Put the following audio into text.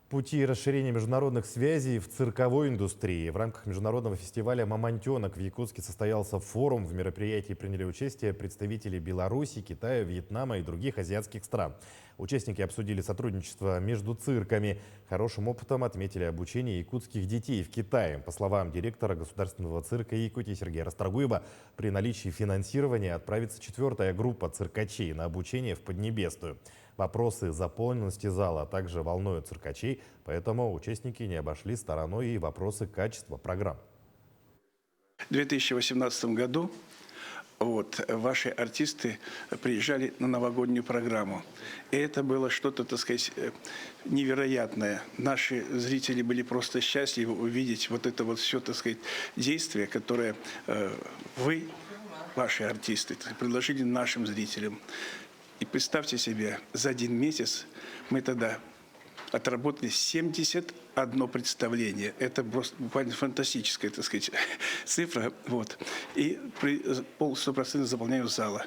Пути расширения международных связей в цирковой индустрии. В рамках международного фестиваля «Мамонтенок» в Якутске состоялся форум. В мероприятии приняли участие представители Беларуси, Китая, Вьетнама и других азиатских стран. Участники обсудили сотрудничество между цирками. Хорошим опытом отметили обучение якутских детей в Китае. По словам директора Государственного цирка Якутии Сергея Расторгуева, при наличии финансирования отправится 4-я группа циркачей на обучение в Поднебесную. Вопросы заполненности зала также волнуют циркачей, поэтому участники не обошли стороной и вопросы качества программ. В 2018 году ваши артисты приезжали на новогоднюю программу. И это было что-то, так сказать, невероятное. Наши зрители были просто счастливы увидеть вот это вот все, так сказать, действие, которое вы, ваши артисты, предложили нашим зрителям. И представьте себе, за 1 месяц мы тогда отработали 71 представление. Это просто буквально фантастическая, так сказать, цифра. И при 100% заполняемость зала.